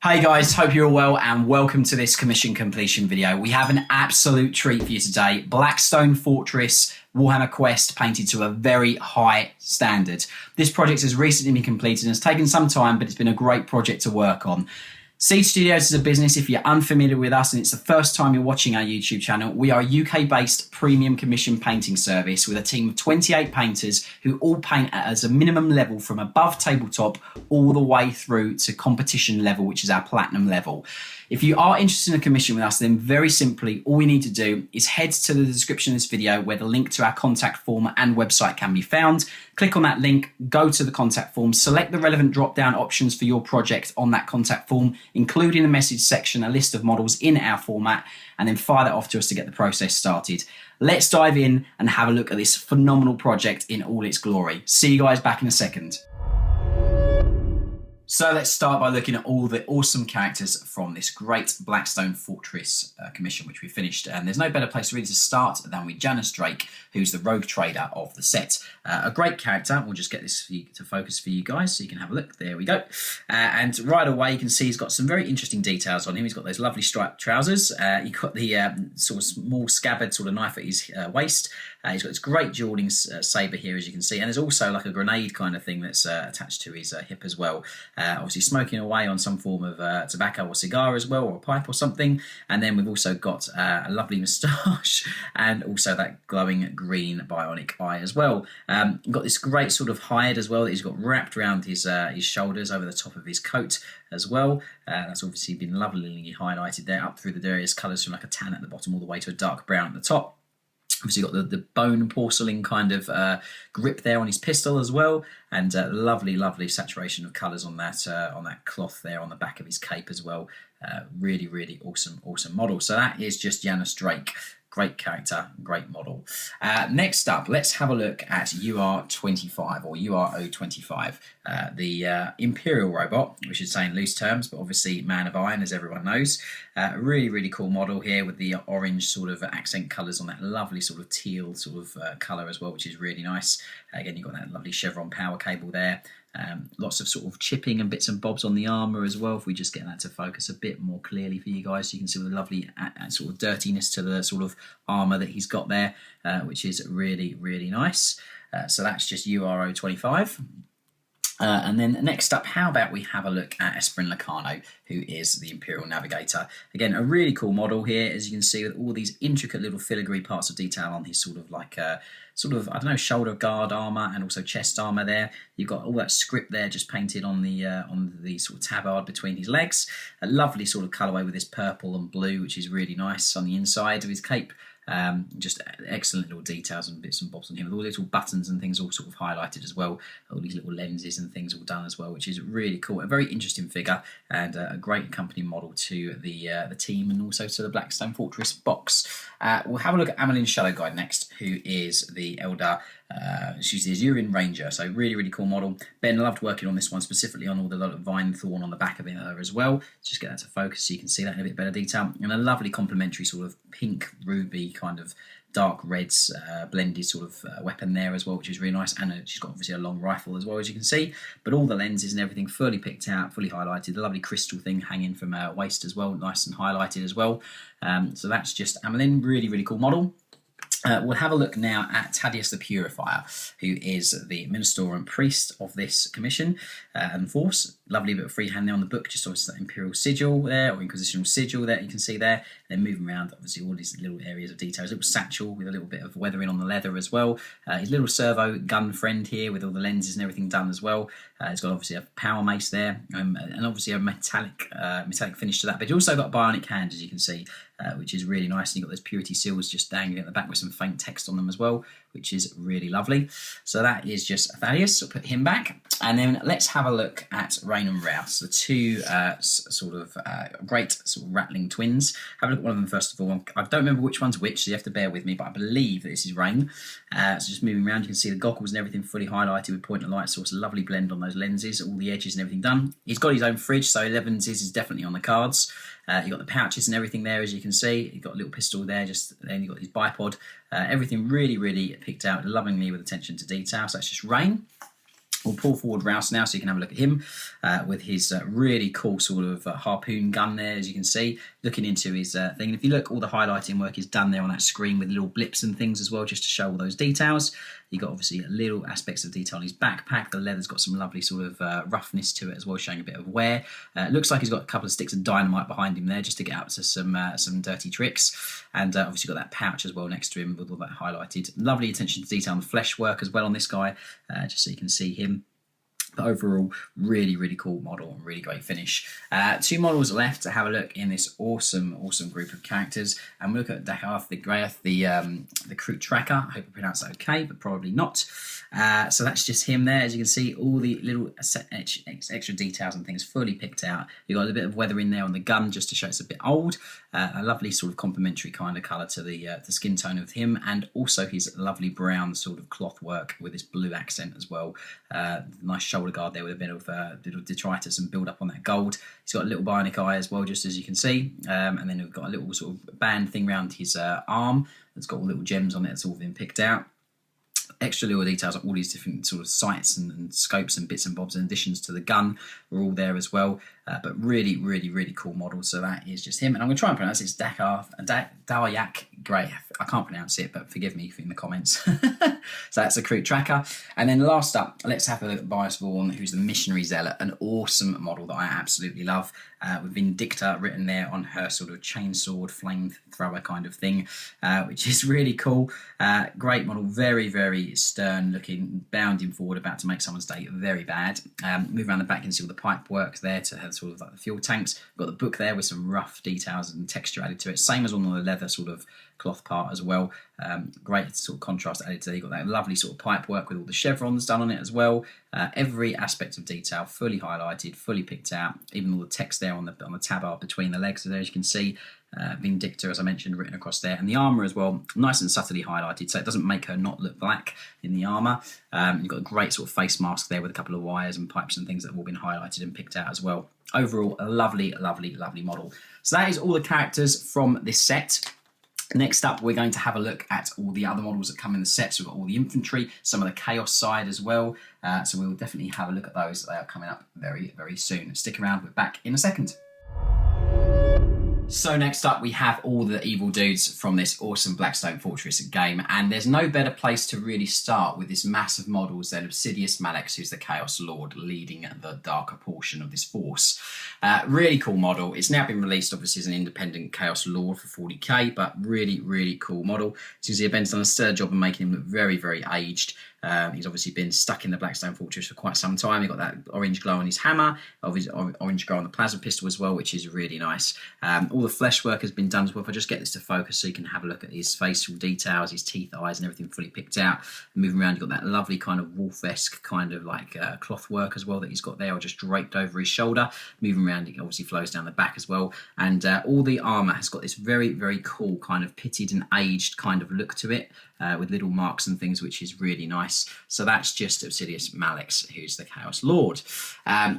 Hey guys, hope you're all well and welcome to this commission completion video. We have an absolute treat for you today. Blackstone Fortress Warhammer Quest painted to a very high standard. This project has recently been completed and has taken some time, but it's been a great project to work on. Seed Studios is a business, if you're unfamiliar with us and it's the first time you're watching our YouTube channel, we are a UK-based premium commission painting service with a team of 28 painters who all paint at a minimum level from above tabletop all the way through to competition level, which is our platinum level. If you are interested in a commission with us, then very simply, all we need to do is head to the description of this video where the link to our contact form and website can be found. Click on that link, go to the contact form, select the relevant drop-down options for your project on that contact form, including the message section, a list of models in our format, and then fire that off to us to get the process started. Let's dive in and have a look at this phenomenal project in all its glory. See you guys back in a second. So let's start by looking at all the awesome characters from this great Blackstone Fortress commission, which we finished. And there's no better place really to start than with Janice Drake, who's the rogue trader of the set. A great character. We'll just get this to focus for you guys so you can have a look. There we go. And right away you can see he's got some very interesting details on him. He's got those lovely striped trousers. He's got the sort of small scabbard sort of knife at his waist. He's got this great dueling sabre here, as you can see. And there's also like a grenade kind of thing that's attached to his hip as well. Obviously smoking away on some form of tobacco or cigar as well, or a pipe or something. And then we've also got a lovely moustache and also that glowing green bionic eye as well. You've got this great sort of hide as well that he's got wrapped around his shoulders over the top of his coat as well. That's obviously been lovely highlighted there up through the various colours from like a tan at the bottom all the way to a dark brown at the top. Obviously got the bone porcelain kind of grip there on his pistol as well, and lovely saturation of colours on that cloth there on the back of his cape as well. Really awesome model. So that is just Janice Drake. Great character, great model. Next up, let's have a look at UR25 or URO25, the Imperial robot, we should say in loose terms, but obviously man of iron, as everyone knows. Really cool model here with the orange sort of accent colours on that lovely sort of teal sort of colour as well, which is really nice. Again, you've got that lovely chevron power cable there. Lots of sort of chipping and bits and bobs on the armour as well. If we just get that to focus a bit more clearly for you guys, so you can see the lovely sort of dirtiness to the sort of armour that he's got there, which is really nice. So that's just URO25. And then next up, how about we have a look at Esperin Lacano, who is the Imperial Navigator. Again, a really cool model here, as you can see, with all these intricate little filigree parts of detail on his sort of like I don't know, shoulder guard armour and also chest armour there. You've got all that script there just painted on the sort of tabard between his legs. A lovely sort of colourway with this purple and blue, which is really nice on the inside of his cape. Just excellent little details and bits and bobs on him with all little buttons and things all sort of highlighted as well, all these little lenses and things all done as well, which is really cool. A very interesting figure and a great accompanying model to the team and also to the Blackstone Fortress box. We'll have a look at Amelin's Shadow Guide next, who is the Elder. She's the Azurin Ranger, so really cool model. Ben loved working on this one, specifically on all the vine thorn on the back of it as well. Just get that to focus so you can see that in a bit better detail. And a lovely complementary sort of pink ruby kind of dark reds blended sort of weapon there as well, which is really nice. And she's got obviously a long rifle as well, as you can see, but all the lenses and everything fully picked out, fully highlighted. The lovely crystal thing hanging from her waist as well, nice and highlighted as well. So that's just Amelin, really cool model. We'll have a look now at Thaddeus the Purifier, who is the Minister and Priest of this commission and force. Lovely bit of freehand there on the book, just obviously that Imperial sigil there, or Inquisitional sigil there you can see there. And then moving around, obviously all these little areas of detail. His little satchel with a little bit of weathering on the leather as well. His little servo gun friend here with all the lenses and everything done as well. He's got obviously a power mace there, and obviously a metallic finish to that. But he's also got bionic hands, as you can see, which is really nice. And you've got those purity seals just dangling at the back with some faint text on them as well, which is really lovely. So that is just Thaddeus. So put him back. And then let's have a look at Rain and Rouse, the two great sort of rattling twins. Have a look at one of them first of all. I don't remember which one's which, so you have to bear with me, but I believe that this is Rain. So just moving around, you can see the goggles and everything fully highlighted with point and light source. A lovely blend on those lenses, all the edges and everything done. He's got his own fridge, so 11s is definitely on the cards. You've got the pouches and everything there, as you can see. You've got a little pistol there, then you've got his bipod. Everything really picked out lovingly with attention to detail. So that's just Rain. We'll pull forward Rouse now so you can have a look at him with his really cool sort of harpoon gun there, as you can see, looking into his thing. And if you look, all the highlighting work is done there on that screen with little blips and things as well, just to show all those details. You've got obviously little aspects of detail on his backpack. The leather's got some lovely sort of roughness to it as well, showing a bit of wear. Looks like he's got a couple of sticks of dynamite behind him there just to get up to some dirty tricks. And obviously got that pouch as well next to him with all that highlighted. Lovely attention to detail on the flesh work as well on this guy, just so you can see him. But overall, really, really cool model and really great finish. 2 models left to have a look in this awesome group of characters. And we'll look at Dakarth the Greyth, the Crew Tracker. I hope I pronounced that okay, but probably not. So that's just him there. As you can see, all the little extra details and things fully picked out. You've got a little bit of weather in there on the gun just to show it's a bit old. A lovely sort of complementary kind of colour to the skin tone of him, and also his lovely brown sort of cloth work with this blue accent as well. Nice shoulder guard there with a bit of little detritus and build up on that gold. He's got a little bionic eye as well, just as you can see, and then we've got a little sort of band thing around his arm that's got all little gems on it. It's all been picked out. Extra little details, like all these different sort of sights and scopes and bits and bobs and additions to the gun are all there as well. But really, really, really cool model. So that is just him. And I'm going to try and pronounce it. It's Daryak Grey. I can't pronounce it, but forgive me in the comments. So that's the Crew Tracker. And then last up, let's have a look at Bias Vaughan, who's the Missionary Zealot, an awesome model that I absolutely love. With Vindicta written there on her sort of chainsword, flamethrower kind of thing, which is really cool. Great model, very, very stern looking, bounding forward, about to make someone's day very bad. Move around the back and see all the pipe work there to have sort of like the fuel tanks. Got the book there with some rough details and texture added to it, same as on the leather sort of cloth part as well. Great sort of contrast added to it. You've got that lovely sort of pipe work with all the chevrons done on it as well. Every aspect of detail fully highlighted, fully picked out. Even all the text there on the tabard between the legs there, as you can see. Vindicta, as I mentioned, written across there, and the armour as well, nice and subtly highlighted, so it doesn't make her not look black in the armour. You've got a great sort of face mask there with a couple of wires and pipes and things that have all been highlighted and picked out as well. Overall, a lovely, lovely, lovely model. So that is all the characters from this set. Next up, we're going to have a look at all the other models that come in the set. So we've got all the infantry, some of the chaos side as well. So we'll definitely have a look at those. They are coming up very, very soon. Stick around, we're back in a second. So next up, we have all the evil dudes from this awesome Blackstone Fortress game, and there's no better place to really start with this massive models than Obsidious Mallex, who's the Chaos Lord leading the darker portion of this force. Really cool model. It's now been released obviously as an independent Chaos Lord for 40k, but really, really cool model. So you see Ben's done a stellar job of making him look very, very aged. He's obviously been stuck in the Blackstone Fortress for quite some time. He's got that orange glow on his hammer, obviously orange glow on the plasma pistol as well, which is really nice. All the flesh work has been done as well. If I just get this to focus so you can have a look at his facial details, his teeth, eyes and everything fully picked out. Moving around, you've got that lovely kind of wolf-esque kind of like cloth work as well that he's got there, or just draped over his shoulder. Moving around, it obviously flows down the back as well. And all the armour has got this very, very cool kind of pitted and aged kind of look to it. With little marks and things, which is really nice. So that's just Obsidious Mallex, who's the Chaos Lord.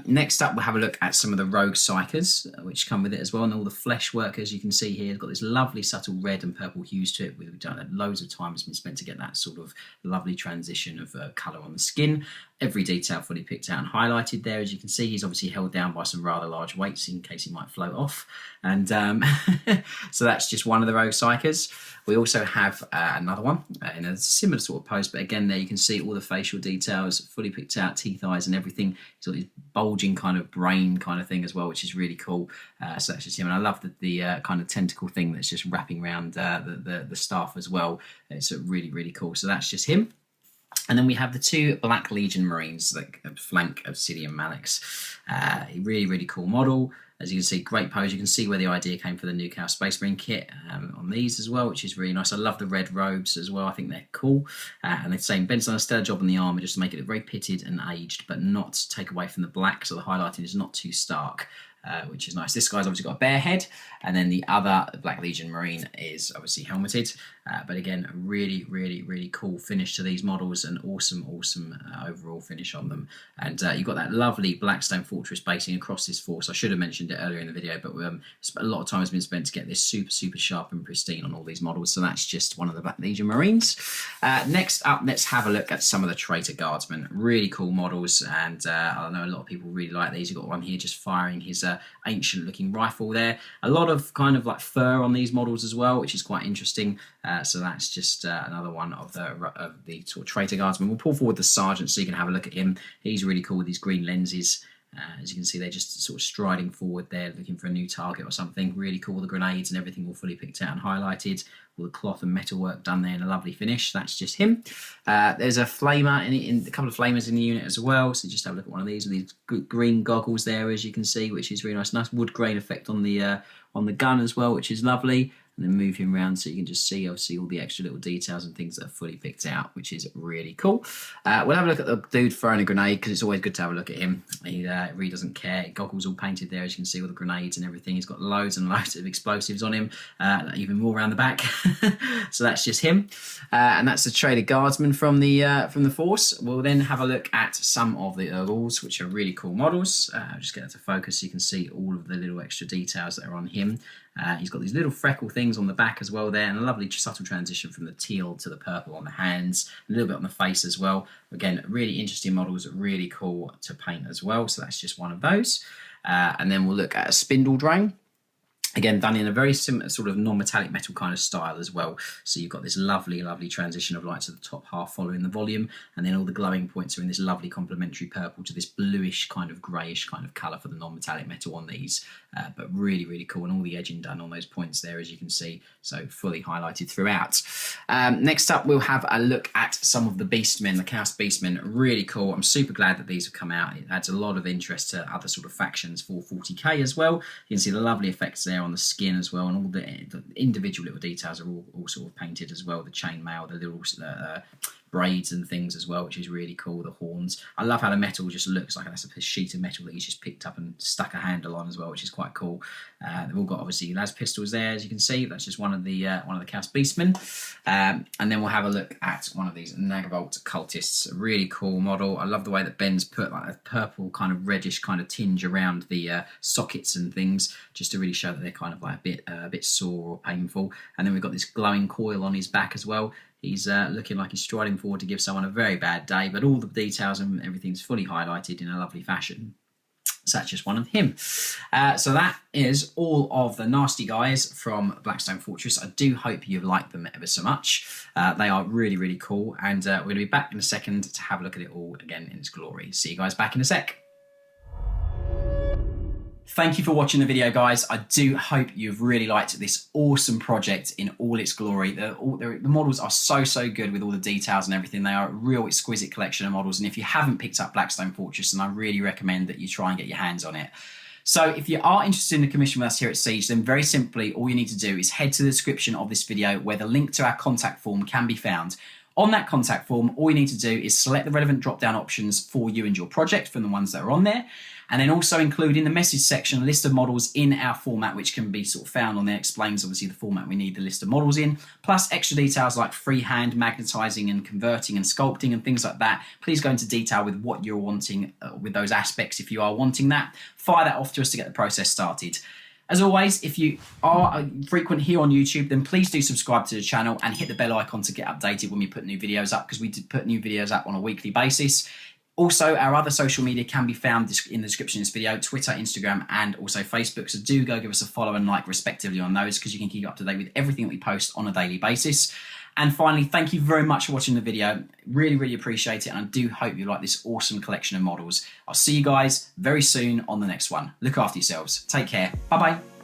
Next up, we'll have a look at some of the Rogue Psychers, which come with it as well, and all the flesh work, as you can see here. It's got this lovely subtle red and purple hues to it. We've done it loads of time. It's been spent to get that sort of lovely transition of colour on the skin. Every detail fully picked out and highlighted there. As you can see, he's obviously held down by some rather large weights in case he might float off. And so that's just one of the Rogue Psychers. We also have another one in a similar sort of pose, but again there you can see all the facial details fully picked out, teeth, eyes and everything. He's got this bulging kind of brain kind of thing as well, which is really cool. So that's just him, and I love the kind of tentacle thing that's just wrapping around the staff as well. It's really, really cool. So that's just him. And then we have the 2 Black Legion Marines that flank Obsidian Mallex. Really, really cool model. As you can see, great pose. You can see where the idea came for the new Chaos Space Marine kit on these as well, which is really nice. I love the red robes as well. I think they're cool. And they're saying Ben's done a stellar job on the armour just to make it look very pitted and aged, but not take away from the black, so the highlighting is not too stark. which is nice. This guy's obviously got a bear head, and then the other Black Legion Marine is obviously helmeted. But again, a really cool finish to these models, and awesome overall finish on them. And you've got that lovely Blackstone Fortress basing across this force. I should have mentioned it earlier in the video, but a lot of time has been spent to get this super sharp and pristine on all these models. So that's just one of the Black Legion Marines. Next up, let's have a look at some of the Traitor Guardsmen. Really cool models, and I know a lot of people really like these. You've got one here just firing his ancient looking rifle there. A lot of kind of like fur on these models as well, which is quite interesting. So that's just another one of the sort of Traitor Guardsmen. We'll pull forward the Sergeant so you can have a look at him. He's really cool with his green lenses. As you can see, they're just sort of striding forward there, looking for a new target or something. Really cool. The grenades and everything all fully picked out and highlighted. All the cloth and metal work done there in a lovely finish. That's just him. There's a flamer in a couple of flamers in the unit as well. So just have a look at one of these with these green goggles there, as you can see, which is really nice. Nice wood grain effect on the gun as well, which is lovely. And then move him around so you can just see, obviously, all the extra little details and things that are fully picked out, which is really cool. We'll have a look at the dude throwing a grenade, because it's always good to have a look at him. He really doesn't care. Goggles all painted there, as you can see, all the grenades and everything. He's got loads and loads of explosives on him, even more around the back. So that's just him. And that's the Traitor Guardsman from the force. We'll then have a look at some of the Earls, which are really cool models. I'll just get it to focus so you can see all of the little extra details that are on him. He's got these little freckle things on the back as well there, and a lovely subtle transition from the teal to the purple on the hands, a little bit on the face as well. Again, really interesting models, really cool to paint as well, so that's just one of those. And then we'll look at a spindle drone. Again, done in a very similar sort of non-metallic metal kind of style as well. So you've got this lovely transition of light to the top half following the volume, and then all the glowing points are in this lovely complementary purple to this bluish kind of greyish kind of colour for the non-metallic metal on these. But really cool, and all the edging done on those points there, as you can see. So fully highlighted throughout. Next up, we'll have a look at some of the Beastmen, the Chaos Beastmen. Really cool. I'm super glad that these have come out. It adds a lot of interest to other sort of factions for 40k as well. You can see the lovely effects there on the skin as well, and all the individual little details are all sort of painted as well. The chainmail, the little braids and things as well, which is really cool. The horns. I love how the metal just looks like that's a sheet of metal that he's just picked up and stuck a handle on as well, which is quite cool. They've all got obviously las pistols there, as you can see. That's just one of the Chaos Beastmen. And then we'll have a look at one of these Nagavolt cultists. A really cool model. I love the way that Ben's put like a purple kind of reddish kind of tinge around the sockets and things, just to really show that they're kind of like a bit sore or painful. And then we've got this glowing coil on his back as well. He's looking like he's striding forward to give someone a very bad day, but all the details and everything's fully highlighted in a lovely fashion. So that's just one of him. So that is all of the nasty guys from Blackstone Fortress. I do hope you've liked them ever so much. They are really cool, and we're going to be back in a second to have a look at it all again in its glory. See you guys back in a sec. Thank you for watching the video, guys. I do hope you've really liked this awesome project in all its glory. The models are so good with all the details and everything. They are a real exquisite collection of models, and if you haven't picked up Blackstone Fortress, then I really recommend that you try and get your hands on it. So if you are interested in a commission with us here at Siege, then very simply all you need to do is head to the description of this video where the link to our contact form can be found. On that contact form, all you need to do is select the relevant drop-down options for you and your project from the ones that are on there, and then also include in the message section a list of models in our format, which can be sort of found on there. Explains obviously the format we need the list of models in, plus extra details like freehand magnetizing and converting and sculpting and things like that. Please go into detail with what you're wanting with those aspects if you are wanting that. Fire that off to us to get the process started. As always, if you are frequent here on YouTube, then please do subscribe to the channel and hit the bell icon to get updated when we put new videos up, because we did put new videos up on a weekly basis. Also, our other social media can be found in the description of this video: Twitter, Instagram, and also Facebook. So do go give us a follow and like respectively on those, because you can keep up to date with everything that we post on a daily basis. And finally, thank you very much for watching the video. Really appreciate it, and I do hope you like this awesome collection of models. I'll see you guys very soon on the next one. Look after yourselves. Take care. Bye-bye.